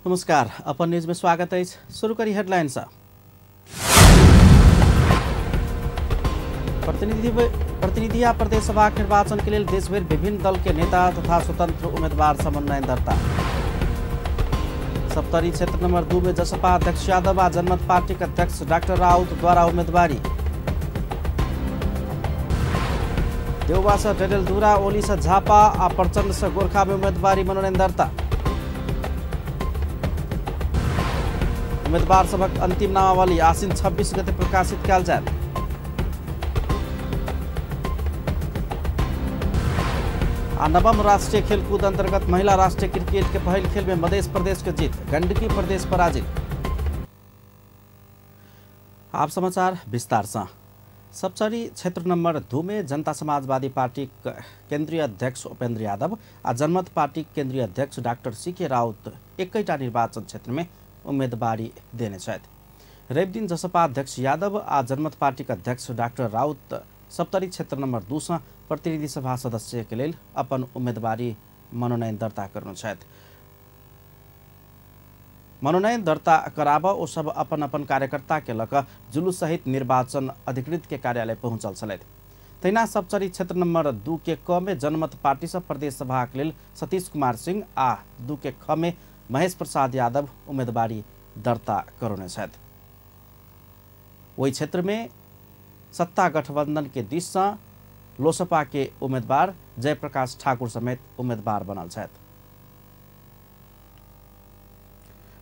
नमस्कार, अपन न्यूज में स्वागत है। शुरू करी हेडलाइंस। प्रतिनिधि या प्रदेश सभा निर्वाचन के लिए देशभर विभिन्न दल के नेता तथा स्वतंत्र उम्मीदवार समन्वय दर्ता। सप्तरी क्षेत्र नंबर 2 में जसपा अध्यक्ष यादव आ जनमत पार्टी के अध्यक्ष डॉक्टर राउत द्वारा उम्मीदवारी। देउवा से डेडेलधुरा, ओली से झापा आ प्रचंड से गोरखा में उम्मीदवारी मनोनयन दर्ता। उम्मीदवार सबक अंतिम नामावली आसिन 26 गते प्रकाशित कयल जायत। नवम राष्ट्रीय खेलकूद अंतर्गत महिला राष्ट्रीय क्रिकेट के पहल खेल में मध्य प्रदेश की जीत, गंडकी प्रदेश पराजित। आप समाचार विस्तार से। सप्तरी क्षेत्र नंबर 2 में जनता समाजवादी पार्टी केंद्रीय अध्यक्ष उपेंद्र यादव आ जनमत पार्टी केंद्रीय अध्यक्ष डॉक्टर सीके राउत एकैटा निर्वाचन क्षेत्र में उम्मीदवारी देने छथि। रवि दिन जसपा अध्यक्ष यादव आ जनमत पार्टी का अध्यक्ष डॉक्टर राउत सप्तरी क्षेत्र नंबर 2 से प्रतिनिधि सभा सदस्य के लिए अपन उम्मीदवारी मनोनयन दर्ता करनु छथि। मनोनयन दर्ता कराब ओ सब अपन अपन कार्यकर्ता के लक जुलूस सहित निर्वाचन अधिकृत के कार्यालय पहुंचल छलथि। तैना सप्तरी क्षेत्र नंबर 2 के क में जनमत पार्टी से प्रदेश सभा के लिए सतीश कुमार सिंह आ 2 के ख में महेश प्रसाद यादव उम्मीदवारी दर्ता करने छथि। वही क्षेत्र में सत्ता गठबंधन के दिश से लोसपा के उम्मीदवार जयप्रकाश ठाकुर समेत उम्मीदवार बनल छथि।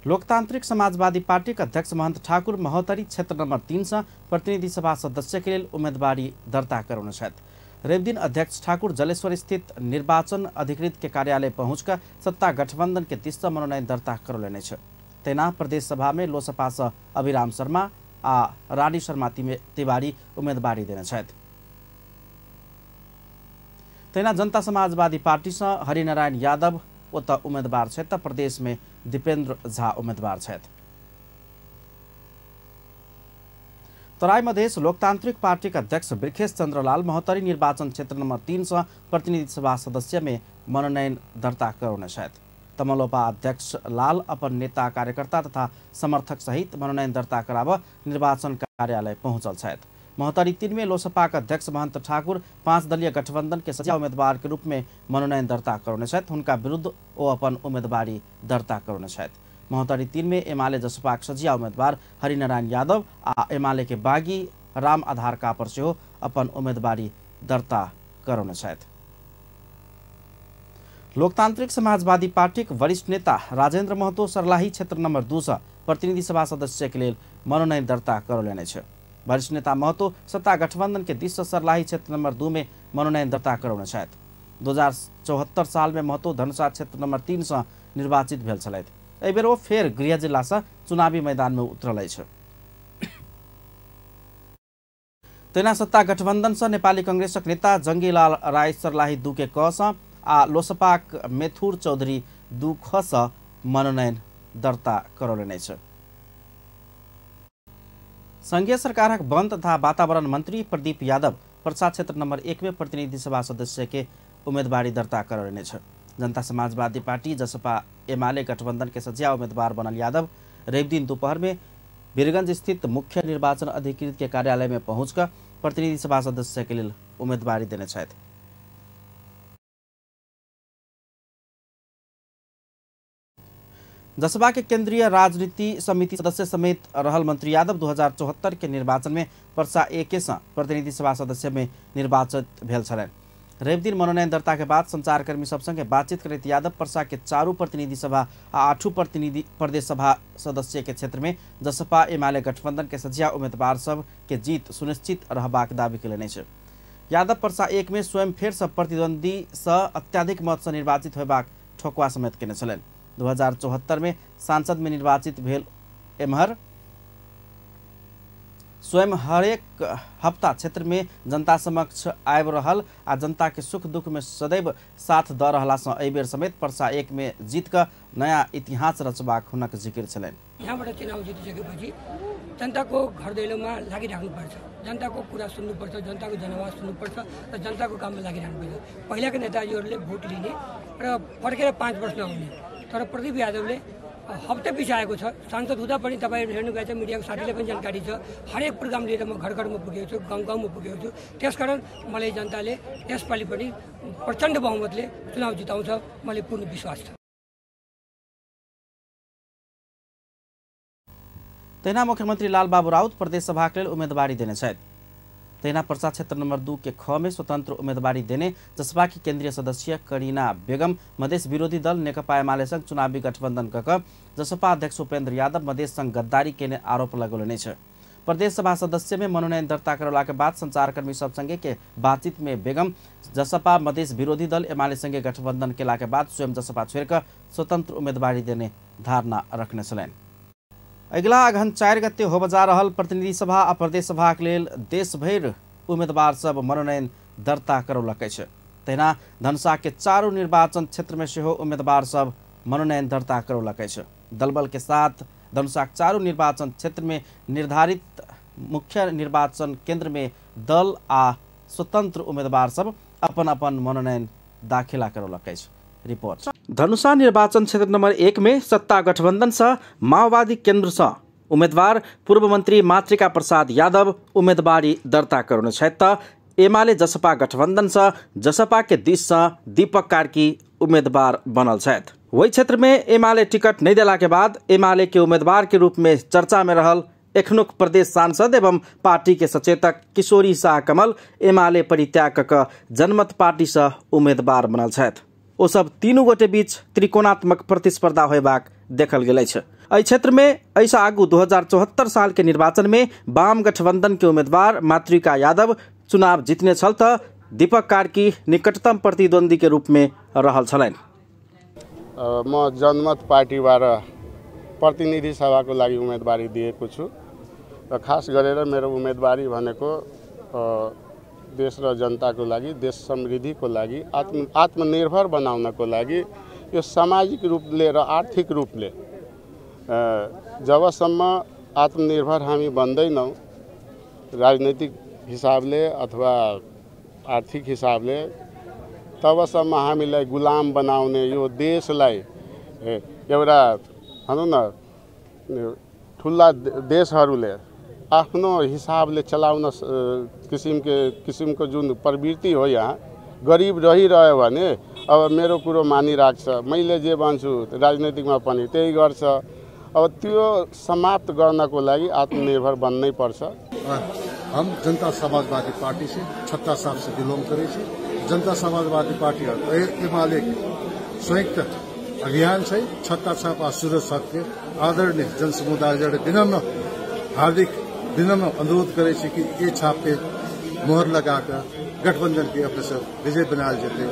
लोकतांत्रिक समाजवादी पार्टी का अध्यक्ष महंत ठाकुर महोत्तरी क्षेत्र नंबर 3 से प्रतिनिधि सभा सदस्य के लिए उम्मीदवारी दर्ता करने छथि। रवि दिन अध्यक्ष ठाकुर जलेश्वर स्थित निर्वाचन अधिकृत के कार्यालय पहुंचकर सत्ता गठबंधन के दिशा मनोनयन दर्ता कर लेने छ। तेना प्रदेश सभा में लोसपा से अभिराम शर्मा आ रानी शर्मा तिवारी उम्मीदवारी देने छथि। तेना जनता समाजवादी पार्टी से हरिनारायण यादव उत उम्मीदवार छथि त प्रदेश में दीपेंद्र झा उम्मीदवार छथि। तराई मधेश लोकतांत्रिक पार्टी का अध्यक्ष ब्रिखेश चंद्रलाल महोत्तरी निर्वाचन क्षेत्र नंबर 3 से प्रतिनिधि सभा सदस्य में मनोनयन दर्ता करने छथि। तमलोपा अध्यक्ष लाल अपन नेता कार्यकर्ता तथा समर्थक सहित मनोनयन दर्ता कराब निर्वाचन कार्यालय पहुंचल छथि। महोत्तरी 3 में लोसपा का अध्यक्ष महंत ठाकुर 5 दलीय गठबंधन के सचिव उम्मीदवार के रूप में मनोनयन दर्ता करने छथि। उनका विरुद्ध वो अपन उम्मीदवारी दर्ता करने छथि। महोत्तरी 3 में एमाले जसपा सजिया उम्मीदवार हरिनारायण यादव आ एमाले के बागी राम आधार कापर से अपन उम्मीदवारी दर्ता करने छथि। लोकतांत्रिक समाजवादी पार्टी के वरिष्ठ नेता राजेंद्र महतो सर्लाही क्षेत्र नंबर 2 से प्रतिनिधि सभा सदस्य के लिए मनोनयन दर्ता कर लेने छ। वरिष्ठ नेता महतो सत्ता गठबंधन के दिशा सर्लाही क्षेत्र नंबर 2 में मनोनयन दर्ता करने छथि। 2074 साल में महतो धनुषा क्षेत्र नंबर 3 से निर्वाचित भेल छलथि। एहि बेर वो फेर गृह जिला से चुनावी मैदान में उतरल छ। तेना सत्ता गठबंधन से नेपाली कांग्रेसक नेता जंगीलाल राय सर्लाही 2 के क से आ लोसपाक मेथुर चौधरी 2 ख से मनोनयन दर्ता करौलेने छ। संघीय सरकारक वन तथा वातावरण मंत्री प्रदीप यादव पर्सा क्षेत्र नंबर 1 में प्रतिनिधि सभा सदस्य के उम्मीदवारी दर्ता करौलेने छ। जनता समाजवादी पार्टी जसपा एमाले गठबंधन के सजिया उम्मीदवार बनल यादव रवि दिन दोपहर में वीरगंज स्थित मुख्य निर्वाचन अधिकृत के कार्यालय में पहुंचकर प्रतिनिधि सभा सदस्य के लिए उम्मीदवारी देने छथि। जसपा के केंद्रीय राजनीति समिति सदस्य समेत रहल मंत्री यादव 2074 के निर्वाचन में पर्सा 1 से प्रतिनिधि सभा सदस्य में निर्वाचित भेल छलनि। रवि दिन मनोनयन दर्ता के बाद संचारकर्मी सब संगे बातचीत करते यादव पर्सा के 4 प्रतिनिधि सभा आ 8 प्रतिनिधि प्रदेश सभा सदस्य के क्षेत्र में जसपा एमाले गठबंधन के सजिया उम्मीदवार सब के जीत सुनिश्चित रहबाक दावी कयलनि छ। यादव पर्सा 1 में स्वयं फेर से प्रतिद्वंदी से अत्याधिक मत से निर्वाचित होबाक ठोकवा समेत केने छलनि। 2074 में सांसद में निर्वाचित भेल एम्हर स्वयं हरेक हफ्ता क्षेत्र में जनता समक्ष आबि रहल आ जनता के सुख दुख में सदैव साथ द रहला से एहि बेर समेत पर्सा 1 में जीत का नया इतिहास रचबाक हुनक जिक्र छलनि। यहाँबाट चुनाव जितिसकेपछि जनताको घर दैलोमा लागिराख्नुपर्छ, जनताको कुरा सुन्नुपर्छ, जनताको जनआवाज सुन्नुपर्छ र जनताको काममा लागिराख्नुपर्छ। पहिलाका नेताजीहरूले भोट लिने र फर्केर 5 वर्ष नहुने, तर प्रदीप यादवले हप्ते पछि आएको छ। सांसद हुँदा पनि तपाईँहरू हेर्नुभएको छ, मिडियाको साथीले पनि जानकारी छ। हरेक प्रोग्राम लिएर म घर घरमा पुगेको छु, गाउँ गाउँमा पुगेको छु। त्यसकारण मलाई जनताले यसपालि पनि प्रचण्ड बहुमतले चुनाव जिताउँछ, मलाई पूर्ण विश्वास छ। तैना मुख्यमंत्री लालबाबू राउत प्रदेश सभा के लिए उम्मीदवारी देने शायद तैना पर्सा क्षेत्र नंबर 2 के ख में स्वतंत्र उम्मीदवारी देने जसपा की केंद्रीय सदस्य करीना बेगम मधेश विरोधी दल नेकपा एमाले संग चुनावी गठबंधन कक जसपा अध्यक्ष उपेंद्र यादव मधेश संग गद्दारी के आरोप लगौले छ। प्रदेश सभा सदस्य में मनोनयन दर्ता करला के बाद संचारकर्मी सब संगे के बातचीत में बेगम जसपा मधेश विरोधी दल एमाले संगे गठबंधन केला के बाद स्वयं जसपा छोड़ स्वतंत्र उम्मीदवारी देने धारणा रखने छलैन। अगिला अगहन 4 गते हो बजा रहल प्रतिनिधि सभा आ प्रदेश सभा के लेल देश भर उम्मीदवार सब मनोनयन दर्ता करौलकै छ। तहिना धनुषा के 4 निर्वाचन क्षेत्र में सेहो उम्मीदवार सब मनोनयन दर्ता करौलकै छ। दलबल के साथ धनुषा 4 निर्वाचन क्षेत्र में निर्धारित मुख्य निर्वाचन केंद्र में दल आ स्वतंत्र उम्मीदवार सब अपन अपन मनोनयन दाखिला करौलकै छ। रिपोर्ट धनुषा निर्वाचन क्षेत्र नंबर 1 में सत्ता गठबंधन से माओवादी केंद्र से उम्मीदवार पूर्व मंत्री मातृका प्रसाद यादव उम्मीदवारी दर्ता करने त एमाले जसपा गठबंधन से जसपा के दिश से दीपक कार्की उम्मीदवार बनल छथि। वही क्षेत्र में एमाले टिकट नहीं देला के बाद एमाले के उम्मीदवार के रूप में चर्चा में रहल एखनुक प्रदेश सांसद एवं पार्टी के सचेतक किशोरी शाह कमल एमाले परित्याग क जनमत पार्टी से उम्मीदवार बनल छथि। ओ सब तीनों गोटे बीच त्रिकोणात्मक प्रतिस्पर्धा होबाक देखल गेल छ। एहि क्षेत्र में ऐसा आगू 2074 साल के निर्वाचन में वाम गठबंधन के उम्मीदवार मातृका यादव चुनाव जीतने छल त दीपक कार्की निकटतम प्रतिद्वंदी के रूप में रहल छलैन। म जनमत पार्टीबाट प्रतिनिधि सभाको लागि उम्मेदवारी दिएको छु र खास गरेर मेरो उम्मेदवारी भनेको देश र जनताको लागि, देश समृद्धिको लागि, आत्मनिर्भर बनाउनको लागि, यो सामाजिक रूपले र आर्थिक रूपले जबसम्म आत्मनिर्भर हामी बन्दैनौँ राजनीतिक हिसाबले अथवा आर्थिक हिसाबले, तबसम्म हामीलाई गुलाम बनाउने यो देशलाई एउटा भनौँ न ठुला देशहरूले आफ्नो हिसाबले चलाउन किसिमको जुन प्रवृत्ति हो यहाँ गरीब रहिरह्यो भने अब मेरो कुरो मानिराख्छ, मैले जे भन्छु राजनीतिकमा पनि त्यही गर्छ। अब त्यो समाप्त गर्नको लागि आत्मनिर्भर बन्नै पर्छ। हम जनता समाजवादी पार्टी से छत्ता साहब से बिलोंग करे छे। जनता समाजवादी पार्टी एमाले संयुक्त अभियान छै। छत्ता साहब आ सूरज साहब के आदरणीय जन समुदाय विनम्र हार्दिक विनम्र अनुरोध करे कि ये छाप पे मोहर लगाकर गठबंधन के अपने से विजय बनाल जेते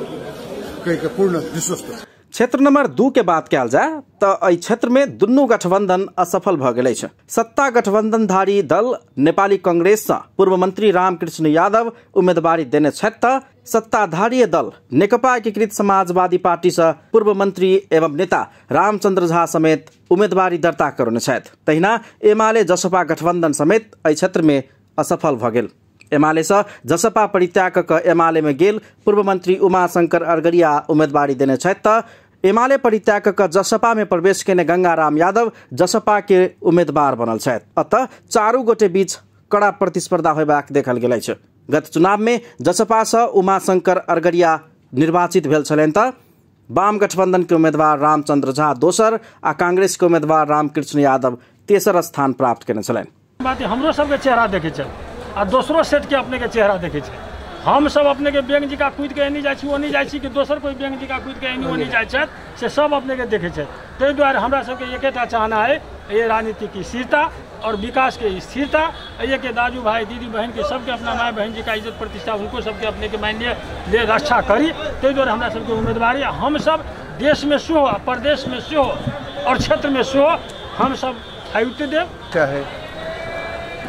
कई पूर्ण विश्वस्त। क्षेत्र नंबर 2 के बात कल जाए तो एहि क्षेत्र में दुनू गठबंधन असफल भ गेल छ। सत्ता गठबंधनधारी दल नेपाली कांग्रेस से पूर्व मंत्री रामकृष्ण यादव उम्मीदवारी देने छथि त सत्ताधारी दल नेकपा एकीकृत समाजवादी पार्टी से पूर्व मंत्री एवं नेता रामचंद्र झा समेत उम्मीदवारी दर्ता करने छथि। तहिना एमाले जसपा गठबंधन समेत एहि क्षेत्र में असफल भ गेल। एमाले से जसपा परित्याग क एमाले में गेल पूर्व मंत्री उमाशंकर अरगरिया उम्मीदवारी देने छथि त एमाले परित्याग क जसपा में प्रवेश केने गंगाराम यादव जसपा के उम्मीदवार बनल छथि। अतः चारू गोटे बीच कड़ा प्रतिस्पर्धा होबाक देखल गेल छ। गत चुनाव में जसपा से उमाशंकर अरगरिया निर्वाचित भेल छलैन त वाम गठबंधन के उम्मीदवार रामचंद्र झा दोसर आ कांग्रेस के उम्मीदवार रामकृष्ण यादव तेसर स्थान प्राप्त केने छलैन। बात हमरो सबके चेहरा देखे छै आ दोसरो सेट के अपने के चेहरा देखे छै। हम सब अपने के बैंक जिका कूद के एनी जाइ छी ओनी जाइ छी कि दोसर कोई बैंक जिका कूद के एनी ओनी जाइ छै से सब अपने के देखे छै। ताहि दुआरे हमरा सबके एकेटा चाहना है ये राजनीति की स्थिरता और विकास के स्थिरता। ये के दाजू भाई दीदी बहन के सबके अपना माय बहन जी का इज्जत प्रतिष्ठा उनको सबके अपने के मायने ले रक्षा करी। ताहि दुआरे हमरा सबके उम्मीदवारी हम सब देश में सेहो प्रदेश में सेहो और क्षेत्र में सेहो हम सब आयुक्त देव चाहे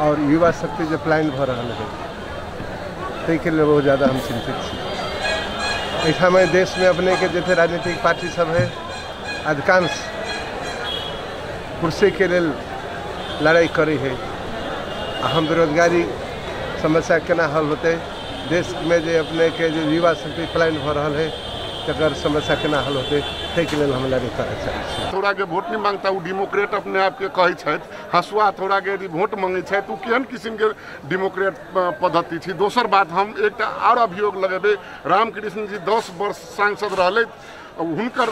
और युवा शक्ति जो प्लान भ रहा है ताहि के लिए बहुत ज़्यादा हम चिंतित छी। एहिठाम देश में अपने के जैसे राजनीतिक पार्टी सब है अधिकांश कुर्सी के लिए लड़ाई करी है। हम बेरोजगारी समस्या केना हल होते, देश में जो अपने के जो युवा शक्ति प्लान भ रहा है तकर समस्या केना हल होते ताहिके लेल हमरा करय चाहै छी। थोड़ा के वोट नहीं मांगता वो डेमोक्रेट अपने आप के कहै छथि, हसुआ थोड़ा के यदि वोट मांगे छथि तो केहन किस्म के डेमोक्रेट पद्धति छी। दोसर बात हम एकटा और अभियोग लगेबै, रामकृष्ण जी 10 वर्ष सांसद रहले, हुनकर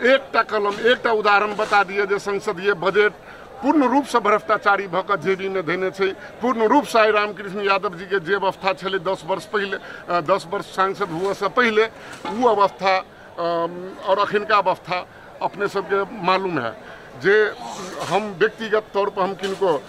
एकटा कलम एकटा उदाहरण बता दिए जे संसदीय बजट पूर्ण रूप से भ्रष्टाचारी भऽ जेबी में देने छै। पूर्ण रूप से आइ रामकृष्ण यादव जी के जे अवस्था छलै 10 वर्ष पहले, 10 वर्ष सांसद हुए से पहले, वो अवस्था और अखिनका अवस्था अपने सबके मालूम है। जे हम व्यक्तिगत तौर पर हम किनको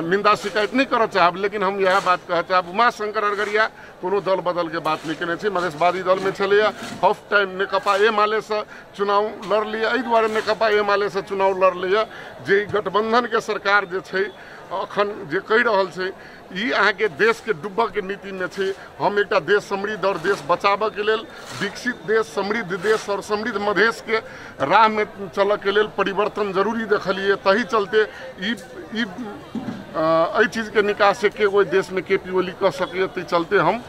निंदा शिकायत नहीं करना चाहब, लेकिन हम यह बात कह चाहब, उमाशंकर अरगरिया कोनो दल बदल के बात नहीं केने छी। मधेशवादी दल में चले हाफ टाइम नेकपा एमाले से चुनाव लड़ लिया, एहि दुआरे नेकपा एमाले से चुनाव लड़ लिया जे गठबंधन के सरकार जे छै अखन जे कहि रहल छै ई अहाँ के देश के डूबऽ के नीति में छै। हम एकटा देश समृद्ध और देश बचाबऽ के लेल, विकसित देश, समृद्ध देश और समृद्ध मधेश के राह में चलऽ के लेल परिवर्तन जरूरी देखलिए। तही चलते ई चीज के निकास से के कोई देश में केपी ओली कह सके, तै चलते हम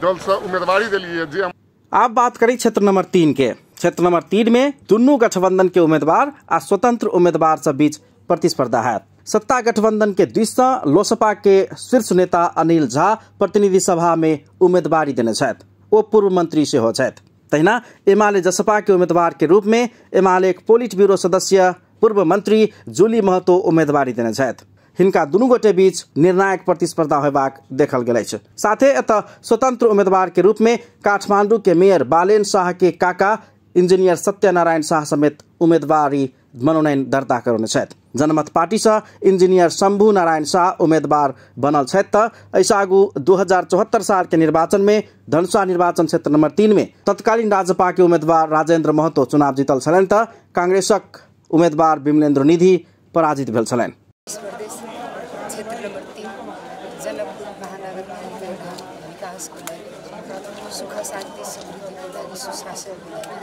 दल से उम्मीदवारी दिलिए। जे आप बात करें क्षेत्र नंबर 3 के। क्षेत्र नंबर 3 में दुनू गठबंधन के उम्मीदवार आ स्वतंत्र उम्मीदवार से बीच प्रतिस्पर्धा है। सत्ता गठबंधन के दिस से लोसपा के शीर्ष नेता अनिल झा प्रतिनिधि सभा में उम्मीदवारी देने छथि, वो पूर्व मंत्री से हो छथि। तहिना एमाले जसपा के उम्मीदवार के रूप में एमाले पोलिट ब्यूरो सदस्य पूर्व मंत्री जूली महतो उम्मीदवारी देने छथि। हिनका दुनू गोटे बीच निर्णायक प्रतिस्पर्धा होबाक देखल गेल अछि। साथे एतऽ स्वतंत्र उम्मीदवार के रूप में काठमांडू के मेयर बालेन शाह के काका इंजीनियर सत्यनारायण शाह समेत उम्मीदवारी मनोनयन दर्ता करौने छथि। जनमत पार्टी से इंजीनियर शंभू नारायण शाह उम्मीदवार बनल छथि। तऽ एहिसँ आगू 2074 साल के निर्वाचन में धनुषा निर्वाचन क्षेत्र नंबर 3 में तत्कालीन राजपा के उम्मीदवार राजेंद्र महतो चुनाव जीतल छलनि, तऽ कांग्रेसक उम्मीदवार विमलेन्द्र निधि पराजित भेल छलनि। क्षेत्र नंबर 3 जनकपुर महानगरपालिका विकासको लागि, सुख शान्ति समृद्धिको लागि, सुशासनको लागि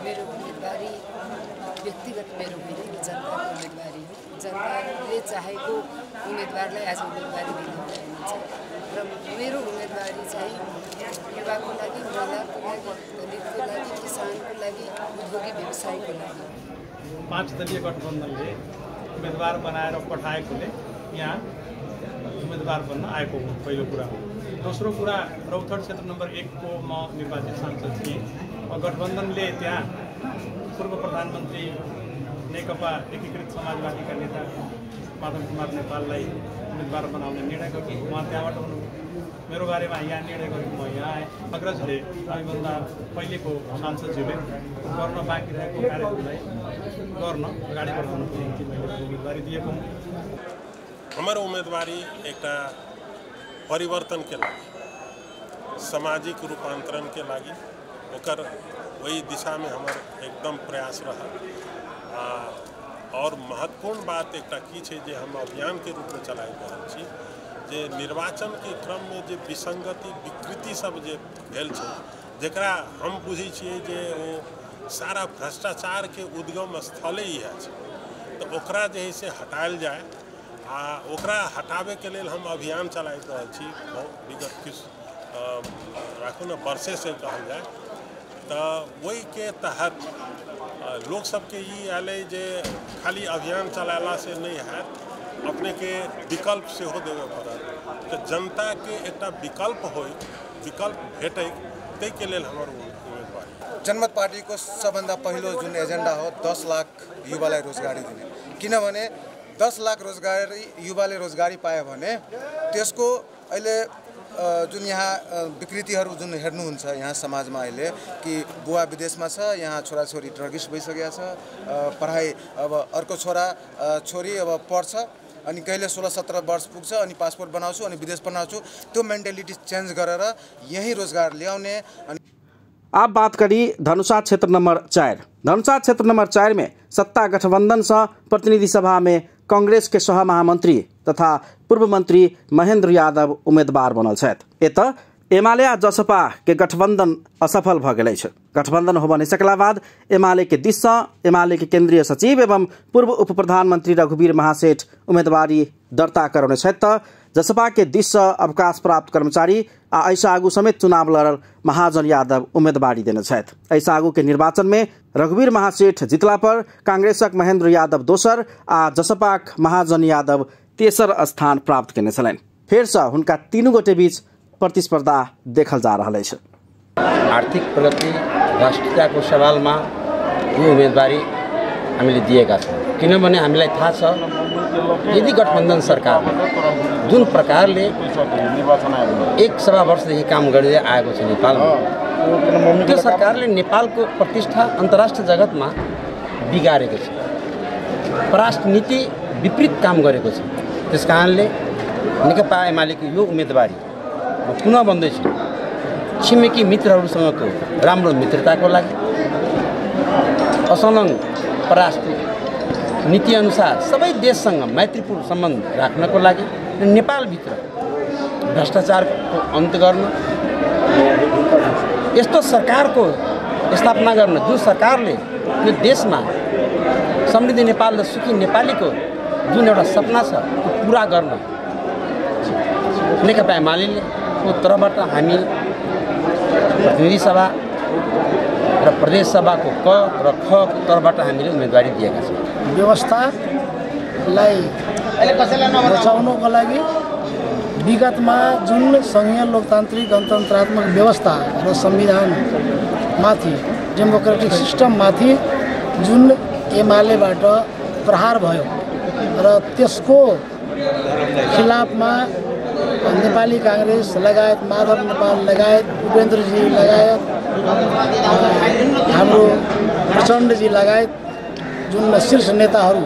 मेरो उम्मेदवारी व्यक्तिगत मेरो होइन, जनताको उम्मेदवारी हो। जनताले चाहेको उम्मेदवारलाई आज उम्मेदवारी दिन पाइन्छ र मेरो उम्मेदवारी चाहिँ युवाको लागि, महिलाको लागि, दलितको लागि, किसानको लागि, उद्योगी व्यवसायको लागि। 5 दलीय गठबन्धनले उम्मेदवार बनाएर पठाएकोले यहाँ उम्मेदवार बन्न आएको हो, पहिलो कुरा हो। दोस्रो कुरा, रौतहट क्षेत्र नंबर 1 को म निर्वाचित सांसद थिएँ। गठबन्धनले त्यहाँ पूर्व प्रधानमन्त्री नेकपा एकीकृत समाजवादीका नेता माधव कुमार नेपाललाई उम्मेदवार बनाउने निर्णय गर्यो। उहाँ त्यहाँबाट हुनु, मेरो बारेमा यहाँ निर्णय गरेको म यहाँ आएँ। अग्रजले हामीभन्दा पहिलेको सांसदज्यूले गर्न बाँकी रहेको कार्यहरूलाई गर्न अगाडि बढाउनको निम्ति मैले उम्मेदवारी दिएको हुँ। हमारो उम्मीदवारी एक परिवर्तन के लागि, सामाजिक रूपांतरण के लागि, ओकर वही दिशा में हमार एकदम प्रयास रहा। और महत्वपूर्ण बात एक की छै जे हम अभियान के रूप में चलाइ रहल छी, जे निर्वाचन के क्रम में जे विसंगति विकृति सब जे भेल छै, जेकरा हम बुझै छियै जे वो सारा भ्रष्टाचार के उद्गम स्थले इएह छै, तो ओकरा जे है से हटायल जाए। ओकरा हटावे के लेल हम अभियान चलाइत रहल छी विगत किछु राखू न वर्षे से कहल जाए। तो वही के तहत लोग सबके ई आले जे खाली अभियान चलाला से नहीं है, अपने के विकल्प से हो देवे पड़त। तो जनता के एक विकल्प हो, विकल्प भेटे तै के लेल हमर उम्मीदवारी। जनमत पार्टी को सबभन्दा पहिलो जुन एजेंडा हो 10 लाख युवालाई रोजगारी दिने, किनभने 10 लाख रोजगारी युवाले रोजगारी पाए भने त्यसको अहिले जुन यहाँ विकृतिहरू जुन हेर्नुहुन्छ यहाँ समाजमा अहिले कि बुवा विदेशमा छ, यहाँ छोराछोरी ड्रगिस भइसकेको छ, पढाइ अब अर्को छोरी अब पढ्छ अनि कहिले 16-17 वर्ष पुग्छ अनि पासपोर्ट बनाउँछु अनि विदेश बनाउँछु, त्यो मेन्टालिटी चेन्ज गरेर यही रोजगार ल्याउने। आप बात करी धनुषा क्षेत्र नंबर 4। धनुषा क्षेत्र नंबर 4 में सत्ता गठबंधन से प्रतिनिधि सभा में कांग्रेस के सह महामंत्री तथा पूर्व मंत्री महेंद्र यादव उम्मीदवार बनल छथि। एतऽ एमाले आ जसपा के गठबंधन असफल भ गेल अछि। गठबंधन होबऽ नहि सकला बाद एमाले के दिस से एमाले के केंद्रीय सचिव एवं पूर्व उप प्रधानमंत्री रघुवीर महासेठ उम्मीदवारी दर्ता करौने छथि। तऽ जसपा के दिश अवकाश प्राप्त कर्मचारी आ ऐसा आगू समेत चुनाव लड़ल महाजन यादव उम्मीदवारी देने छथि। ऐसा आगू के निर्वाचन में रघुवीर महासेठ जितला पर कांग्रेसक महेंद्र यादव दोसर आ जसपाक महाजन यादव तेसर स्थान प्राप्त केने छलनि। फेर से हुनका तीनू गोटे बीच प्रतिस्पर्धा देखल जा रहल अछि। आर्थिक प्रगति राष्ट्रियताको सवालमा यो उम्मेदवारी हामीले दिएका छौँ, किनभने हामीलाई थाहा छ यदि गठबन्धन सरकार जुन प्रकारले एक सवा वर्षदेखि काम गर्दै आएको छ नेपालमा, त्यो सरकारले नेपालको प्रतिष्ठा अन्तर्राष्ट्रिय जगतमा बिगारेको छ, परराष्ट्र नीति विपरीत काम गरेको छ। त्यस कारणले नेकपा एमालेको यो उम्मेदवारी म पुनः भन्दैछु, छिमेकी मित्रहरूसँगको राम्रो मित्रताको लागि, असलङ परराष्ट्र नीति अनुसार सबै देशसँग मैत्रीपूर्ण सम्बन्ध राख्नको लागि, नेपालभित्र भ्रष्टाचारको अन्त्य गर्न, यस्तो सरकारको स्थापना गर्न जुन सरकारले यो देशमा समृद्धि नेपाल र सुखी नेपालीको जुन एउटा सपना छ त्यो पुरा गर्न नेकपा एमालेले तर्फबाट हामी प्रतिनिधि सभा र प्रदेश सभाको क र ख तर्फबाट हामीले उम्मेदवारी दिएका छौँ। व्यवस्थालाई बचाउनको लागि विगतमा जुन सङ्घीय लोकतान्त्रिक गणतन्त्रात्मक व्यवस्था र संविधानमाथि डेमोक्रेटिक सिस्टममाथि जुन एमालेबाट प्रहार भयो र त्यसको खिलाफमा नेपाली कांग्रेस लगायत माधव नेपाल लगायत उपेन्द्रजी लगायत हाम्रो प्रचण्डजी लगायत जुन शीर्ष नेताहरू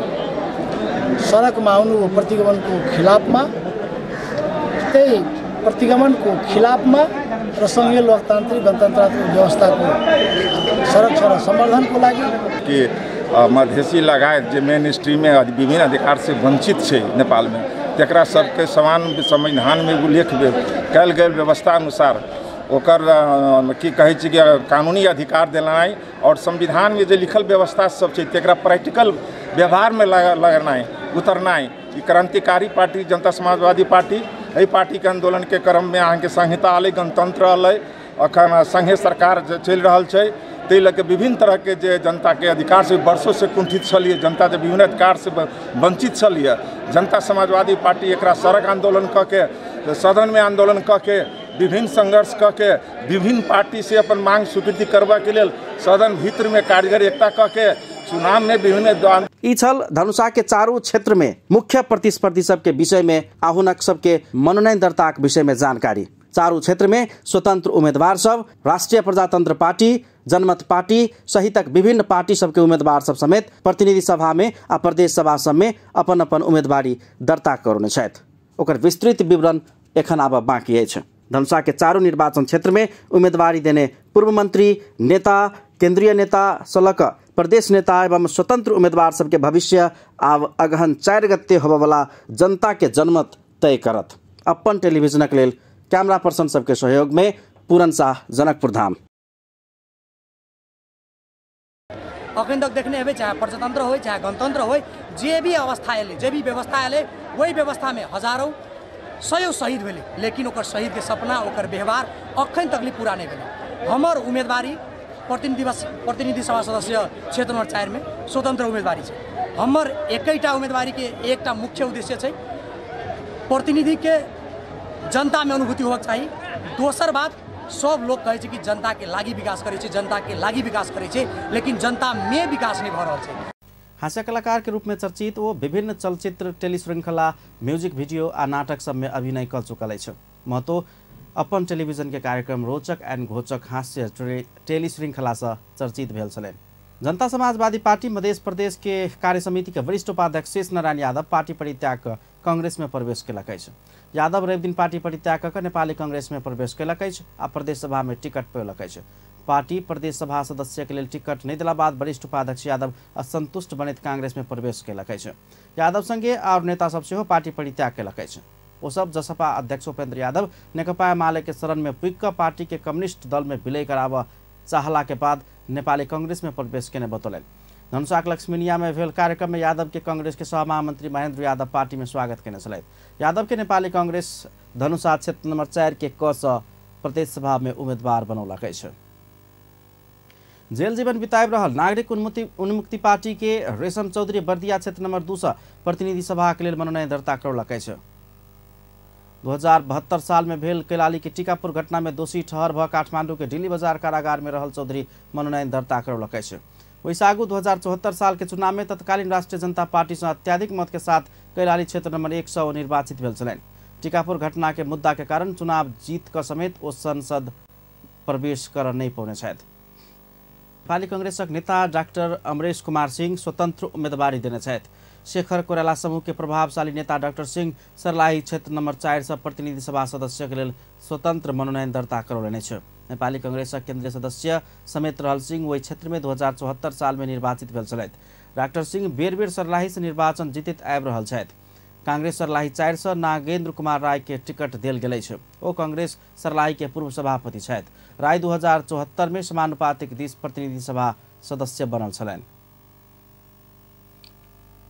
सडकमा आउनु प्रतिगमनको खिलाफमा, त्यही प्रतिगमनको खिलाफमा र सङ्घीय लोकतान्त्रिक गणतन्त्रात्मक व्यवस्थाको संरक्षण र संवर्धनको लागि कि मधेसी लगायत जो मेन स्ट्रीम में विभिन्न अधिकार से वंचित है नेपाल में, तकरा सबके समान संविधान में उल्लेख कल गए व्यवस्था अनुसार ओकर की कहे कि कानूनी अधिकार दिलानाई और संविधान में जो लिखल व्यवस्था सब है तकरा प्रैक्टिकल व्यवहार में लगनाई उतरनाई। क्रांतिकारी पार्टी जनता समाजवादी पार्टी एहि पार्टी के आंदोलन के क्रम में अहाँ के संहिता अल, गणतंत्र अल, अखन संघीय सरकार चल रहा है, ताहि लऽ के विभिन्न तरह के जे जनता के अधिकार से वर्षों से कुंठित छलिए, जनता के विभिन्न अधिकार से वंचित छलिए। जनता समाजवादी पार्टी एकरा सड़क आंदोलन क के सदन में आंदोलन क के विभिन्न संघर्ष क के विभिन्न पार्टी से अपन मांग स्वीकृति करबा के लिए सदन भीतर में कारीगर एकता क के चुनाव में विभिन्न ई छल धनुषा के चारों क्षेत्र में मुख्य प्रतिस्पर्धी सबके विषय में आहुनक सबके मनोनयन दर्ताक विषय में जानकारी। चारों क्षेत्र में स्वतंत्र उम्मीदवार सब, राष्ट्रीय प्रजातंत्र पार्टी, जनमत पार्टी सहितक विभिन्न पार्टी सबके उम्मीदवार सब समेत प्रतिनिधि सभा में आ प्रदेश सभा सब में अपन अपन उम्मीदवारी दर्ता करने छथि। ओकर विस्तृत विवरण एखन आब बाँकी अछि। धनुषा के चारों निर्वाचन क्षेत्र में उम्मीदवारी देने पूर्व मंत्री, नेता, केंद्रीय नेता सलक प्रदेश नेता एवं स्वतंत्र उम्मीदवार सबके भविष्य आब अगहन 4 गते होबवला जनता के जनमत तय करत। अपन टेलीविजनक लेल कैमरा पर्सन सबके सहयोग में पूरन शाह, जनकपुर धाम। अखन तक देखने हेबे चाहे प्रजातंत्र हो चाहे गणतंत्र हो, जे भी अवस्था एले, जे भी व्यवस्था एले, वही व्यवस्था में हजारों सयौं शहीद भेले, लेकिन ओकर शहीद के सपना, ओकर व्यवहार अखन तक पूरा नहीं भेले। हमर उम्मीदवारी प्रतिनिधि सभा सदस्य क्षेत्र नंबर 4 में स्वतंत्र उम्मीदवारी है। हमर एकैटा उम्मीदवारी के एकटा मुख्य उद्देश्य है प्रतिनिधि के जनता में अनुभूति होबाक चाहिए। दोसर बात, सब लोग कहे कि जनता के लागी विकास करे, जनता के लागी विकास करे, लेकिन जनता में विकास नहीं भ रहल छै। हास्य कलाकार के रूप में चर्चित वो विभिन्न चलचित्र, टेलीश्रृंखला, म्यूजिक वीडियो आ नाटक सब में अभिनय कर चुकल है। महतो अपन टेलीविजन के कार्यक्रम रोचक एंड घोचक हास्य टेलीश्रृंखला से चर्चित भेल छलनि। जनता समाजवादी पार्टी मध्य प्रदेश के कार्य समिति के वरिष्ठ उपाध्यक्ष शेष नारायण यादव पार्टी परित्याग कर कांग्रेस में प्रवेश केलक अछि। यादव रवि दिन पार्टी परित्याग कर नेपाली कांग्रेस में प्रवेश केलक अछि आ प्रदेश सभा में टिकट पेलक अछि। पार्टी प्रदेश सभा सदस्य के लिए टिकट नहीं दिला बाद वरिष्ठ उपाध्यक्ष यादव असंतुष्ट बनैत कांग्रेस में प्रवेश केलक अछि। यादव संगे और नेता सब सेहो पार्टी परित्याग केलक अछि। ओ सब जसपा अध्यक्ष उपेन्द्र यादव नेकपा एमाले के शरण में पुग कर पार्टी के कम्युनिस्ट दल में विलय कराब चाहला के बाद नेपाली कांग्रेस में प्रवेश केने बतौलनि। धनुषाक लक्ष्मीनिया में भेल कार्यक्रम में यादव के कांग्रेस के सहमहामंत्री महेंद्र यादव पार्टी में स्वागत करने छलथि। यादव के नेपाली कांग्रेस धनुषा क्षेत्र नंबर 4 के क स प्रदेश सभा में उम्मीदवार बनौलकै छ। जेल जीवन बिताए रहल नागरिक उन्मुक्ति पार्टी के रेशम चौधरी बर्दिया क्षेत्र नंबर 2 से प्रतिनिधि सभा के लिए मनोनयन दर्ता करौलकै छ। 2072 साल में भेल कैलाली के टीकापुर घटना में दोषी ठहर भ काठमाडौँ के डिल्ली बजार कारागार में रहल चौधरी मनोनयन दर्ता करौलकै छ। वैसे आगू 2074 साल के चुनाव में तत्कालीन राष्ट्रीय जनता पार्टी से अत्याधिक मत के साथ कैलाली क्षेत्र नंबर 100 निर्वाचित भेल छलैन। टीकापुर घटना के मुद्दा के कारण चुनाव जीत का समेत वो संसद प्रवेश कर नहीं पौने छथि। नेपाली कांग्रेसक नेता डाक्टर अमरेश कुमार सिंह स्वतंत्र उम्मीदवारी देने छथि। शेखर कोइराला समूह के प्रभावशाली नेता डाक्टर सिंह सर्लाही क्षेत्र नंबर 4 से प्रतिनिधि सभा सदस्य के लिए स्वतंत्र मनोनयन दर्ता करौलने छ। नेपाली कांग्रेसक केंद्रीय सदस्य समेत रहल सिंह वही क्षेत्र में 2074 साल में निर्वाचित भेल छलथि। डाक्टर सिंह बेर बेर सर्लाही से निर्वाचन जीतित आबि रहल छथि। कांग्रेस सर्लाही 4 से नागेंद्र कुमार राय के टिकट देल गेलै छ। ओ कांग्रेस सर्लाही के पूर्व सभापति छथि। राय 2074 में समानुपातिक 20 प्रतिनिधि सभा सदस्य बनल छलैन।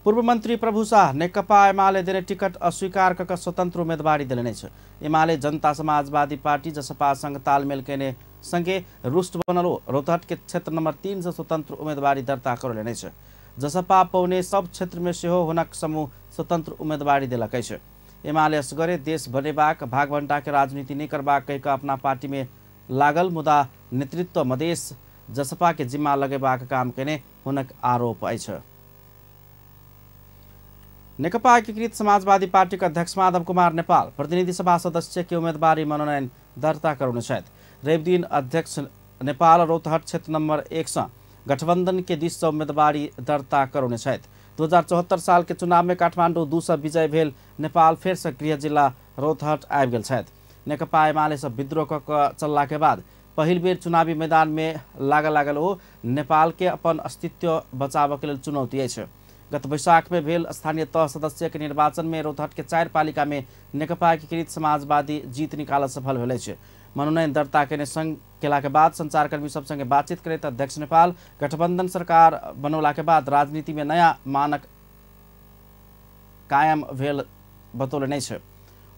पूर्व मंत्री प्रभु शाह नेकपा एमाले देने टिकट अस्वीकार कर स्वतंत्र उम्मीदवारी दिलने छ। एमाले जनता समाजवादी पार्टी जसपा संग तालमेल केने संगे रुष्ट बनलो रौतहट के क्षेत्र नंबर 3 से स्वतंत्र उम्मीदवारी दर्ता करलेने छ। जसपा पौने सब क्षेत्र में सेहो हुनक समूह स्वतंत्र उम्मीदवारी दिलकै छ। एमाले असगरे देश बनेबाक भागभण्डा के राजनीति नहीं करबाक कहिक अपना पार्टी में लागल, मुदा नेतृत्व मधेश जसपा के जिम्मा लगेबाक काम केने हुनक आरोप अछि। नेकपा एकीकृत समाजवादी पार्टी का अध्यक्ष माधव कुमार नेपाल प्रतिनिधि सभा सदस्य के उम्मीदवारी मनोनयन दर्ता करने छथि। रवि दिन अध्यक्ष नेपाल रौतहट क्षेत्र नंबर 1 से गठबंधन के 20 उम्मीदवारी दर्ता करने छथि। 2074 साल के चुनाव में काठमाडौँ 2 से विजय भेल नेपाल फिर से गृह जिला रौतहट आबि गेल छथि। नेकपा एमाले से विद्रोह क चलला के बाद पहिल बेर चुनावी मैदान में लागल हो नेपाल के अपन अस्तित्व बचाव के लिए चुनौती अछि। गत वैशाख में भेल स्थानीय तह सदस्य के निर्वाचन में रौतहट के 4 पालिका में नेकपा एकीकृत समाजवादी जीत निकाल सफल भेल अछि। मनोनयन दर्ता केने संग केला के बाद संचारकर्मी सब संगे बातचीत करैत अध्यक्ष नेपाल गठबंधन सरकार बनौला के बाद राजनीति में नया मानक कायम भेल बतौलने छ।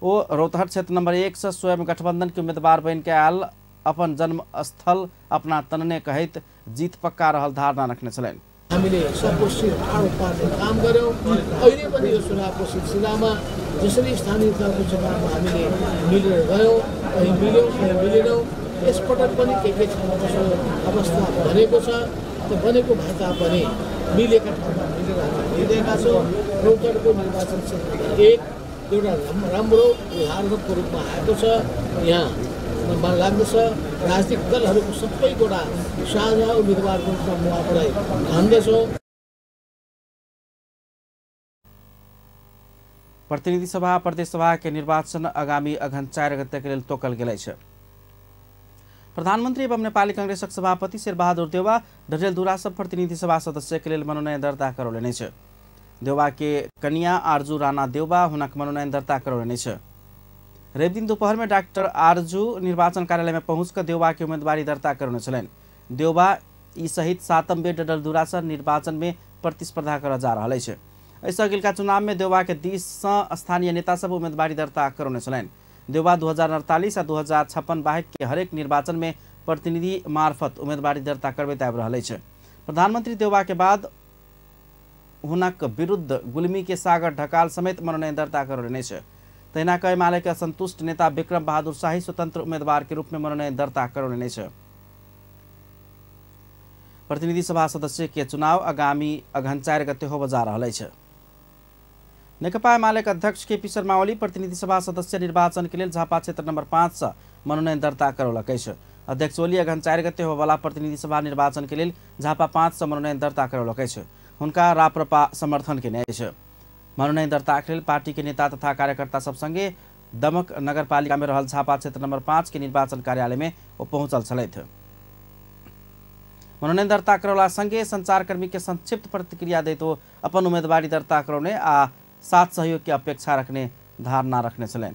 ओ रौतहट क्षेत्र नंबर 1 से स्वयं गठबंधन के उम्मीदवार बन के आयल अपन जन्म स्थल अपना तनने कहैत जीत पक्का रहल धारणा रखने छलैन। हामीले सबको शिर ठाडो पार्ने काम गर्यौं। अहिले पनि यो चुनावको सिलसिलामा जसरी स्थानीय तहको चुनावमा हामीले मिलेर गयौं, कहीँ मिल्यौं कहीँ मिलेनौं। यसपटक पनि के छ अवस्था बनेको छ। त्यो बनेको भए तापनि मिलेका ठाउँमा मिलेर हामी हिँडिरहेका छौँ। रौतहटको निर्वाचन क्षेत्र 1 एउटा राम्रो उदाहरणको रूपमा आएको छ। यहाँ लाग्दछ राजनीतिक दलहरूको सबैको एउटा साझा उम्मेदवारको रूपमा म आफूलाई ठान्दछु। प्रतिनिधि सभा प्रदेश सभा के निर्वाचन आगामी अगहन 4 गते के लिए तोकल गेलै छ। प्रधानमंत्री एवं नेपाली कांग्रेसक सभापति शेरबहादुर देउवा डडेलधुरा सब प्रतिनिधि सभा सदस्य के लिए मनोनयन दर्ता करौलने छ। देउवा के कन्या आरजू राणा देउवा हुनक मनोनयन दर्ता करौलने छ। रवि दिन दोपहर में डॉक्टर आरजू निर्वाचन कार्यालय में पहुंचकर देउवा की उम्मीदवारी दर्ता करने छलैन। देउवा ई सहित 7म बेर डडेलधुरा से निर्वाचन में प्रतिस्पर्धा कर जा रहा है। इस अगिलका चुनाव में देउवा के 20 स्थानीय नेता सब उम्मीदवारी दर्ता करने छलैन। देउवा 2048 और 2056 बाहेक के हरेक निर्वाचन में प्रतिनिधि मार्फत उम्मीदवारी दर्ता करबैत आबि रहल अछि। प्रधानमंत्री देउवा के बाद हुनक विरुद्ध गुल्मी के सागर ढकाल समेत मनोनयन दर्ता करने छ। तहिना क एमाले के असंतुष्ट नेता विक्रम बहादुर शाही स्वतंत्र उम्मीदवार के रूप में मनोनयन दर्ता करने छ। प्रतिनिधि सभा सदस्य के चुनाव आगामी अगहन 4 गते होब जा रहल अछि। नेकपा एमाले के अध्यक्ष केपी शर्मा ओली प्रतिनिधि सभा सदस्य निर्वाचन के लिए झापा क्षेत्र नंबर 5 से मनोनयन दर्ता करौलकै छ। अध्यक्ष ओली अगहन 4 गते होबला प्रतिनिधि सभा निर्वाचन के लिए झापा 5 से मनोनयन दर्ता करौलकै छ। हुनका राप्रपा समर्थन केने छ। मनोनयन दर्ता के लिए पार्टी के नेता तथा कार्यकर्ता सब संगे दमक नगरपालिका में रहल झापा क्षेत्र नंबर 5 के निर्वाचन कार्यालय में वो पहुंचल छलैथ। मनोनयन दर्ता करौला संगे संचारकर्मी के संक्षिप्त प्रतिक्रिया दैत अपन उम्मीदवारी दर्ता करौने आ साथ सहयोग की अपेक्षा रखने धारणा रखने छलैन।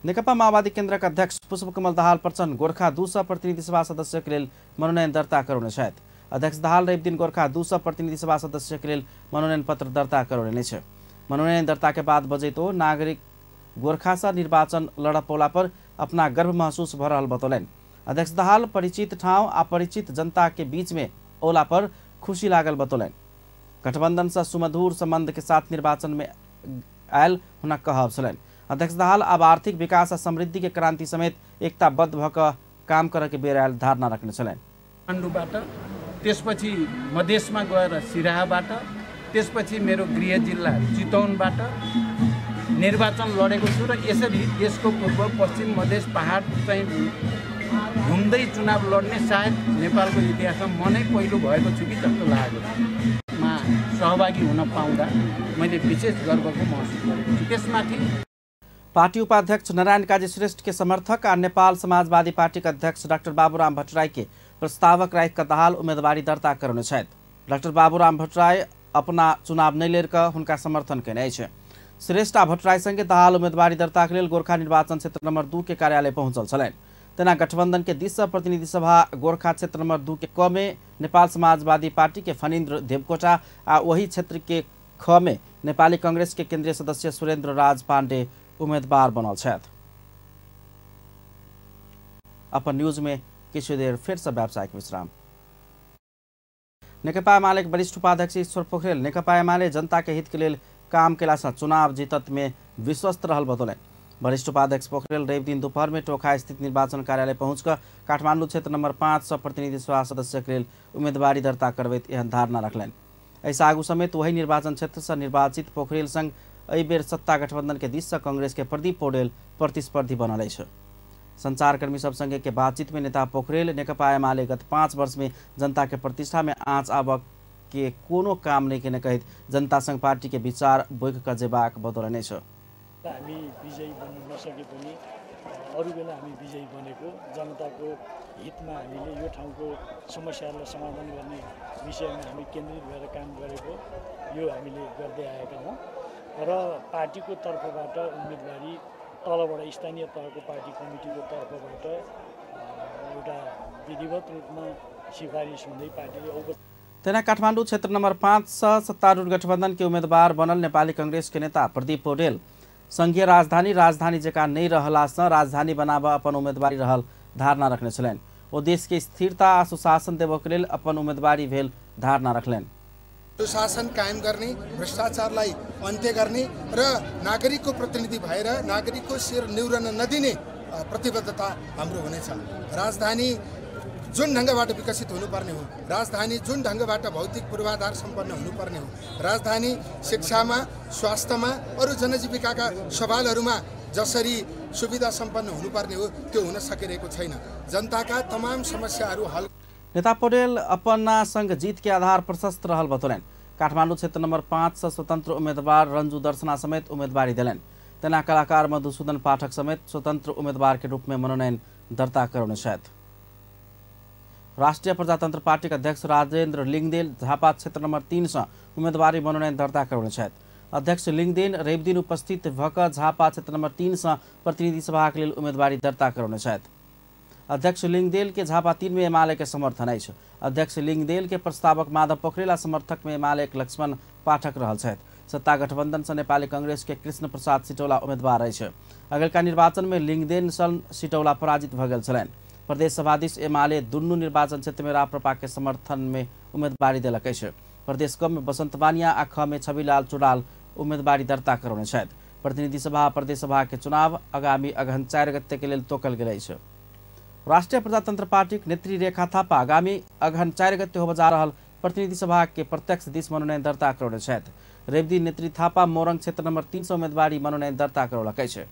नेकपा माओवादी केन्द्रका अध्यक्ष पुष्पकमल दाहाल प्रचण्ड गोरखा 2 प्रतिनिधि सभा सदस्य के लिए मनोनयन दर्ता करौने छथि। अध्यक्ष दाहाल रवि दिन गोर्खा 200 प्रतिनिधि सभा सदस्य के लिए मनोनयन पत्र दर्ता करने छे। मनोनयन दर्ता के बाद बजैतो नागरिक गोर्खा से निर्वाचन लड़ पौला पर अपना गर्व महसूस भ रहल बतौलन। अध्यक्ष दाहाल परिचित ठाव अपरिचित जनता के बीच में ओला पर खुशी लागल बतौलन। गठबंधन से सुमधुर संबंध के साथ निर्वाचन में आयल हुना कहब छलन। अध्यक्ष दाहाल अब आर्थिक विकास और समृद्धि के क्रांति समेत एकताबद्ध भक काम करे के बेर आयल धारणा रखने छलन। काठमाडौँबाट त्यसपछि मधेसमा गएर सिराहाबाट त्यसपछि मेरो गृह जिल्ला चितवनबाट निर्वाचन लडेको छु र यसरी देशको पूर्व पश्चिम मधेस पहाड चाहिँ घुम्दै चुनाव लड्ने सायद नेपालको इतिहासमा म नै पहिलो भएको छु कि जस्तो लागेको मा सहभागी हुन पाउँदा मैले विशेष गर्वको महसुस गरेको छु। त्यसमाथि पार्टी उपाध्यक्ष नारायण काजी श्रेष्ठ के समर्थक और नेपाल समाजवादी पार्टी के अध्यक्ष डॉक्टर बाबूराम भट्टराई के प्रस्तावक राईका दाहाल उम्मीदवारी दर्ता करने छथि। डॉक्टर बाबूराम भट्टराई अपना चुनाव नहीं लेकर हुनका समर्थन केने छे। श्रेष्ठ आ भट्टराई संगे दाहाल उम्मीदवारी दर्ता के लिए गोरखा निर्वाचन क्षेत्र नंबर 2 के कार्यालय पहुंचल छलैन। तेना गठबंधन के 20 प्रतिनिधि सभा गोरखा क्षेत्र नंबर 2 के क में नेपाल समाजवादी पार्टी के फणीन्द्र देवकोटा आ वही क्षेत्र के ख में नेपाली कांग्रेस के केंद्रीय सदस्य सुरेन्द्र राज पाण्डे उम्मीदवार बनल छथि। अपन न्यूज में किछु देर फिर से व्यावसायिक विश्राम। नेकपा एमाले वरिष्ठ उपाध्यक्ष ईश्वर पोखरेल नेकपा एमाले जनता के हित के लिए काम केला से चुनाव जीतत में विश्वस्त रहल बतौलन। वरिष्ठ उपाध्यक्ष पोखरेल रवि दिन दोपहर में टोखा स्थित निर्वाचन कार्यालय पहुंचकर काठमाडौँ क्षेत्र नंबर 5 से प्रतिनिधि सभा सदस्य के लिए उम्मीदवारी दर्ता करबैत एहन धारणा रखलन। ऐसा आगू समेत वही निर्वाचन क्षेत्र से निर्वाचित पोखरेल संग एहि बेर सत्ता गठबंधन के दिस से कांग्रेस के प्रदीप पौडेल प्रतिस्पर्धी बनल छे। संचारकर्मी सब संगे के बातचीत में नेता पोखरेल नेकपा एमाले गत 5 वर्ष में जनता के प्रतिष्ठा में आँच आब के कोनो काम नहीं केने कहित जनता संघ पार्टी के विचार बोक कजेबाक बतौलने छ। हामी विजयी बन्न नसके पनि अरु बेला हामी विजयी बनेको जनताको हितमा हामीले यो ठाउँको समस्याहरूलाई समाधान गर्ने विषयमा हामी केन्द्रित भएर काम गरेको यो हामीले गर्दै आएका हौं र पार्टीको तर्फबाट उम्मेदवारी तलबाट स्थानीय तहको पार्टी कमिटीको तर्फबाट एउटा विधिवत रूपमा सिफारिस हुँदै पार्टीले तेना काठमाडौँ क्षेत्र नंबर 5 सत्तारूढ़ गठबंधन के उम्मीदवार बनल नेपाली कांग्रेस के नेता प्रदीप पौडेल संघीय राजधानी जका नहीं रहला से राजधानी बनाब अपन उम्मीदवारी रहल धारणा रखने छलन। ओ देश के स्थिरता आ सुशासन देबो के लेल अपन उम्मीदवारी भेल धारणा रखलन। सुशासन कायम गर्ने भ्रष्टाचारलाई अन्त्य गर्ने र नागरिकको प्रतिनिधि भएर नागरिकको शिर निउरन नदिने प्रतिबद्धता हाम्रो हुनेछ। राजधानी जुन ढंगबाट विकसित हुनुपर्ने हो, राजधानी जुन ढंगबाट भौतिक पूर्वाधार सम्पन्न हुनुपर्ने हो, राजधानी शिक्षामा स्वास्थ्यमा अरु जनजीविकाका सवालहरूमा जसरी सुविधा सम्पन्न हुनुपर्ने हो त्यो हुन सकिरहेको छैन। जनताका तमाम समस्याहरू हल। नेता पौडेल अपना संघ जीत के आधार प्रशस्त रहल बतौलन। काठमाडौँ क्षेत्र नंबर 5 से स्वतंत्र उम्मीदवार रंजू दर्शना समेत उम्मीदवारी दिलन। तेना कलाकार मधुसूदन पाठक समेत स्वतंत्र उम्मीदवार के रूप में मनोनयन दर्ता करने छथि। राष्ट्रिय प्रजातंत्र पार्टी के अध्यक्ष राजेन्द्र लिंगदेन झापा क्षेत्र नंबर 3 से उम्मीदवारी मनोनयन दर्ता करने छथि। अध्यक्ष लिंगदेन रवि दिन उपस्थित भक झापा क्षेत्र नंबर 3 से प्रतिनिधि सभा के लिए उम्मीदवारी दर्ता करने छथि। अध्यक्ष लिंगदेल के झापा 3 में एमाले के समर्थन है। अध्यक्ष लिंगदेल के प्रस्तावक माधव पोखरेल समर्थक में एमाले लक्ष्मण पाठक रहल छथि। सत्ता गठबंधन से नेपाली कांग्रेस के कृष्ण प्रसाद सिटौला उम्मीदवार है। अगलका निर्वाचन में लिंगदेन सन सिटौला पराजित भ गेल छलैन। प्रदेश सभाधीश एमाले दुन्नु निर्वाचन क्षेत्र में राप्रपा के समर्थन में उम्मीदवारी दिलक है। प्रदेश क में बसंत बानिया आ ख में छविलाल चुड़ाल उम्मीदवारी दर्ता करने छथि। प्रतिनिधि सभा प्रदेश सभा के चुनाव आगामी अगहन 4 गते के लेल तोकल गेल अछि। राष्ट्रिय प्रजातंत्र पार्टी नेत्री रेखा थापा आगामी अगहन 4 गते होब जा रहल प्रतिनिधि सभा के प्रत्यक्ष दिस मनोनयन दर्ता करने छथि। रवि दिन नेत्री थापा मोरंग क्षेत्र नंबर 3 से उम्मीदवारी मनोनयन दर्ता करौलक अछि।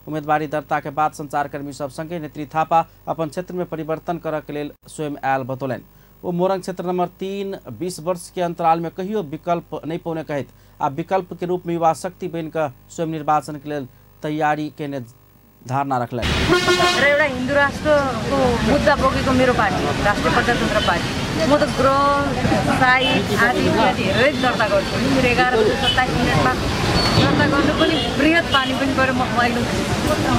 उम्मीदवारी दर्ता के बाद संचारकर्मी सब संगे नेत्री थापा अपन क्षेत्र में परिवर्तन करय के लेल स्वयं आयल बतौलन। वो मोरंग क्षेत्र नंबर 3 20 वर्ष के अंतराल में कहियो विकल्प नहीं पौने कहित आ विकल्प के रूप में युवा शक्ति बन कर स्वयं निर्वाचन के लिए तैयारी के धारणा रखल। एउटा हिन्दू राष्ट्रको मुद्दा बोकेको मेरो पार्टी राष्ट्रिय प्रजातन्त्र पार्टी म त ग्रह साइज आदि इत्यादि हेरेरै दर्ता गर्छु। मेरो 11:27 मिनेटमा दर्ता गर्नु पनि बृहत पानी पनि गएर म एकदम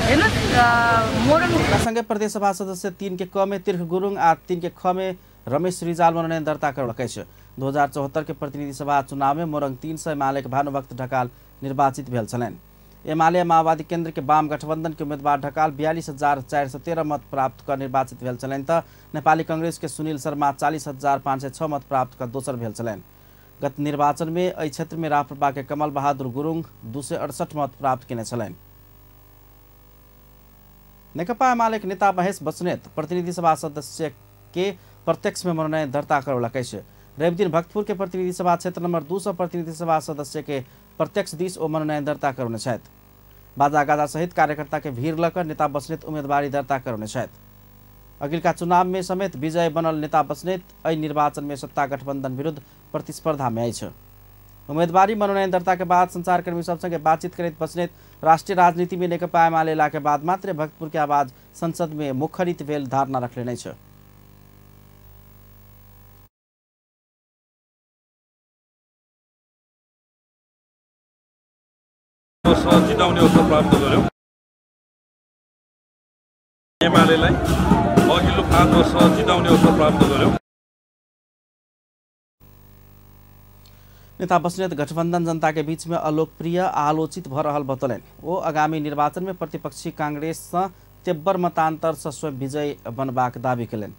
हेर्नुहोस् मोरङ सँगै प्रदेश सभा सदस्य 3 के क में तीर्थ गुरुङ आ 3 के ख में रमेश रिजाल मनोनयन दर्ता करलकै छ। 2074 के प्रतिनिधि सभा चुनाव में मोरङ 300 एमाले के भानुभक्त ढकाल निर्वाचित भेल छलैन। एमाले माओवादी केन्द्र के वाम गठबंधन के उम्मीदवार ढकाल 42,413 मत प्राप्त कर निर्वाचित भेल छलैन त नेपाली कांग्रेस के सुनील शर्मा 40,506 मत प्राप्त कर दोसर भेल छलैन। गत निर्वाचन में एहि क्षेत्र में राप्रपा के कमल बहादुर गुरुङ 268 मत प्राप्त केने छलैन। नेकपा एमाले के नेता महेश बस्नेत प्रतिनिधि सभा सदस्य के प्रत्यक्ष में मनोनयन दर्ता करलकै छ। रविदिन भक्तपुर के प्रतिनिधि सभा क्षेत्र नंबर 200 प्रतिनिधि सभा सदस्य के प्रत्यक्ष दिश ओ मनोनयन दर्ता करने छथि। बाजा गाजा सहित कार्यकर्ता के भीड़ लकर नेता बस्नेत उम्मीदवारी दर्ता करने छथि। अगिलका चुनाव में समेत विजय बनल नेता बस्नेत एहि निर्वाचन में सत्ता गठबंधन विरुद्ध प्रतिस्पर्धा में आइछ। उम्मीदवारी मनोनयन दर्ता के बाद संचारकर्मी सबसँगे बातचीत करैत बस्नेत राष्ट्रीय राजनीति में नेकपा एमाले ला के बाद मात्र भक्तपुर के आवाज संसद में मुखरित भेल धारणा रखले नै छ। जिताउने अवसर प्राप्त गर्यो। एमालेलाई अघिल्लो 5 वर्ष जिताउने अवसर प्राप्त गर्यो। नेता बस्नेत गठबंधन जनता के बीच में अलोकप्रिय आलोचित भ रहल बतौलन। वो आगामी निर्वाचन में प्रतिपक्षी कांग्रेस से तेब्बर मतांतर से स्वयं विजय बनबाक दावी कलन।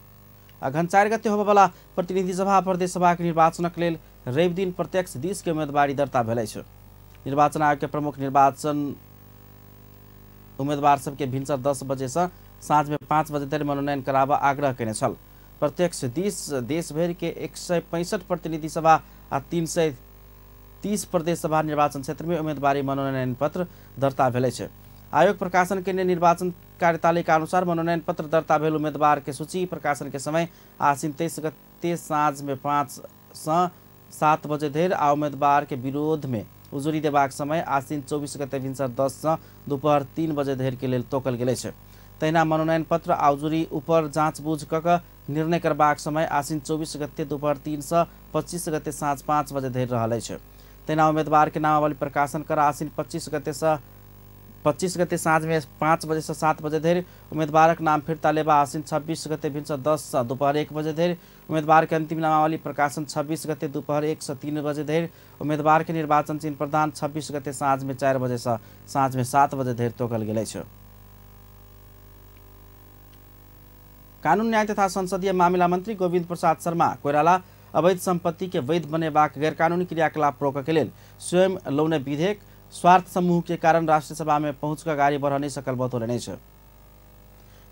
अघन 4 गते होबेवाला प्रतिनिधि सभा प्रदेश सभा के निर्वाचनक लेल रवि दिन प्रत्यक्ष दिस के उम्मीदवारी दर्ता भेलै छ। निर्वाचन आयोग के प्रमुख निर्वाचन उम्मीदवार सबके भिनसर 10 बजे से साँझ में 5 बजे धरि मनोनयन कराबा आग्रह केने छल। प्रत्यक्ष दिस देश भर के 165 प्रतिनिधि सभा आ 330 प्रदेश सभा निर्वाचन क्षेत्र में उम्मीदवारी मनोनयन पत्र दर्ता भेलै छ। आयोग प्रकाशन के निर्वाचन कार्यतालिका के अनुसार मनोनयन पत्र दर्ता भेल उम्मीदवार के सूची प्रकाशन के समय आसीन 23 गते साँझ में 5 से 7 बजे धरि आ उम्मीदवार के विरोध में उजुरी देबाक समय आसीन 24 गते भिनसर 10 से दोपहर 3 बजे धरि के लेल तोकल गेलै छ। तहिना मनोनयन पत्र आ उजुरी ऊपर जाँचबूझ क निर्णय करबाक समय आसीन 24 गते दोपहर 3 से 25 गते साँझ 5 बजे धरि रहलै छ। तहिना उम्मीदवार के नामावली प्रकाशन कर आसीन 25 गते साँझ में 5 बजे से 7 बजे धरि उम्मीदवारक नाम फिर्ता लेबा आसीन 26 गते भिनसर 10 से दोपहर 1 बजे धरि उम्मीदवार के अंतिम नामावली प्रकाशन 26 गते दोपहर 1 से 3 बजे धरि उम्मीदवार के निर्वाचन चिन्ह प्रदान 26 गते साँझ में 4 बजे से साँझ में 7 बजे धरि तोकल गेलै छ। कानून न्याय तथा संसदीय मामिला मंत्री गोविंद प्रसाद शर्मा कोइराला अवैध संपत्ति के वैध बनेबाक गैरकानूनी क्रियाकलाप रोक के लेल स्वयं लौने विधेयक स्वार्थ समूह के कारण राष्ट्रीय सभा में पहुंच कर गाड़ी बढ़ नहीं सकल बतौले नहीं।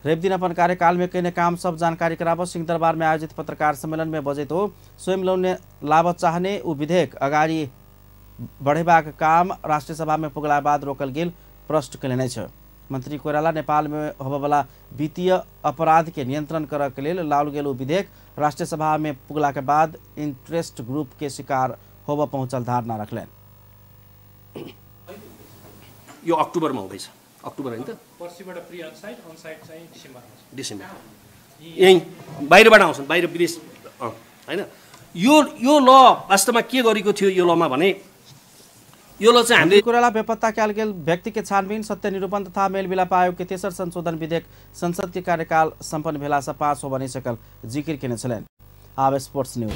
रवि दिन अपन कार्यकाल में कईने काम सब जानकारी कराब सिंहदरबार में आयोजित पत्रकार सम्मेलन में बजे तो स्वयं लौने लाभ चाहने उ विधेयक अगाडि बढ़ेबाक काम राष्ट्रीय सभा में पुगला बाद रोकल गेल प्रश्न कले नहीं छ। मंत्री कोइराला नेपाल में होबेवाला वित्तीय अपराध के नियंत्रण करय के लेल लाओल गेल विधेयक राष्ट्रीय सभा में पुगला के बाद इंटरेस्ट ग्रुप के शिकार होब पहुंचल धारणा रखलेन। यो अक्टोबरमा हुँदैछ। अक्टोबर हैन त पर्सिबाट प्री अनसाइट अनसाइट चाहिँ डिसेम्बर यही बाहिरबाट आउँछन् बाहिर विदेश हैन। यो ल वास्तवमा के गरेको थियो यो लमा भने यो ल चाहिँ हामीले कोइराला बेपत्ता कयल गेल व्यक्ति के छानबीन सत्य निरूपण तथा मेलमिलाप आयोग के तेसर संशोधन विधेयक संसद के कार्यकाल संपन्न भेला से पास हो बनी सकल जिकिर केने छलेन। आब स्पोर्ट्स न्यूज।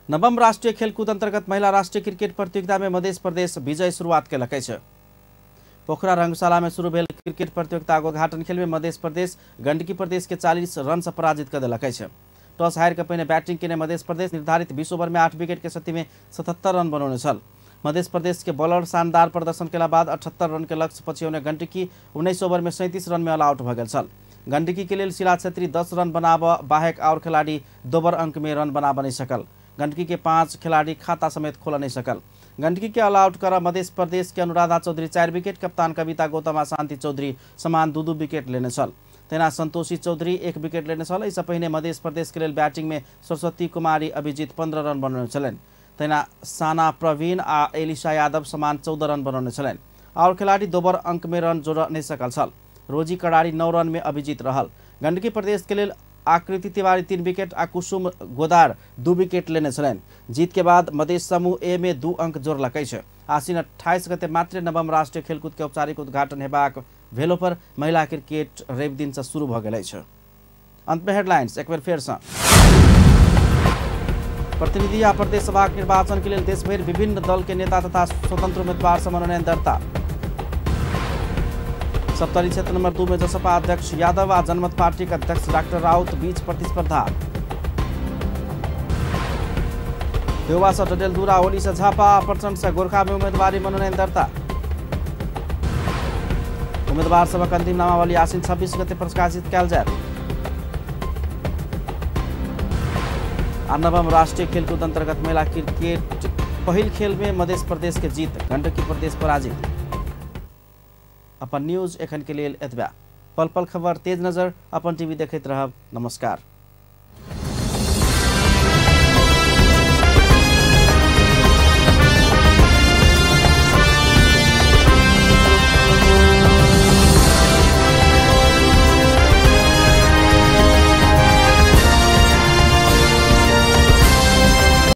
नवम राष्ट्रीय खेलकूद अंतर्गत महिला राष्ट्रीय क्रिकेट प्रतियोगिता में मध्य प्रदेश विजय शुरुआत केलकै छ। पोखरा रंगशाला में शुरू भेल क्रिकेट प्रतियोगिता को उद्घाटन खेल में मध्य प्रदेश गंडकी प्रदेश के 40 रन से पराजित कर दिलकै छ। टॉस हार के पहले बैटिंग केने मध्य प्रदेश निर्धारित 20 ओवर में 8 विकेट के क्षति में 77 रन बनाउने छल। मध्य प्रदेश के बॉलर शानदार प्रदर्शन के बाद 78 रन के लक्ष्य पछ्याउने गण्डकी 19 ओवर में 37 रन में ऑल आउट भ गेल छल। गण्डकी के लिए शिला छेत्री 10 रन बनाब बाहेक और खिलाड़ी दोबर अंक में रन बना नहीं सकल। गण्डकी के 5 खिलाड़ी खाता समेत खोल नहीं सकल। गण्डकी के ऑल आउट कर मध्य प्रदेश के अनुराधा चौधरी 4 विकेट, कप्तान कविता गौतम शांति चौधरी समान 2-2 विकेट लेने छल। तेना संतोषी चौधरी 1 विकेट लेने छल। इससे पहले मध्य प्रदेश के लिए बैटिंग में सरस्वती कुमारी अभिजीत 15 रन बनाउने छलेन। तेना साना प्रवीण आ एलिसा यादव समान 14 रन बनाउने छलेन। और खिलाड़ी दोबर अंक में रन जोड़ नहीं सकल छल। रोजी कड़ारी 9 रन में अभिजीत रहल। गण्डकी प्रदेश के लिए आकृति तिवारी 3 विकेट आ कुसुम गोदार 2 विकेट लेने छलैन। जीत के बाद मधेश समूह ए में 2 अंक जोड़लकै छ। आसिन 28 गते मात्र नवम राष्ट्रिय खेलकूद के औपचारिक उद्घाटन हेबाक भेलो पर महिला क्रिकेट रवि दिन से शुरू भ गेलै छ। अंत में हेडलाइंस एक बार फिर से। प्रतिनिधि या प्रदेश सभा निर्वाचन के लिए देशभर विभिन्न दल के नेता तथा स्वतंत्र उम्मीदवार से मनोनयन दर्ता। सप्तरी क्षेत्र नंबर 2 में जसपा अध्यक्ष यादव और जनमत पार्टी के अध्यक्ष डॉक्टर राउत बीच प्रतिस्पर्धा। देउवा से डडेलधुरा, होली से झापा, प्रचंड से गोरखा में उम्मीदवारी मनोनयन दर्ता। उम्मीदवार सभा अंतिम नामावली आसिन 26 गते प्रकाशित कयल जायत। नवम राष्ट्रीय खेलकूद अंतर्गत महिला क्रिकेट पहिल खेल में मध्य प्रदेश के जीत, गंडकी प्रदेश पराजित। अपन न्यूज एखन के लिए एतबा। पल पल खबर तेज नजर अपन टीवी देखैत रहब। नमस्कार।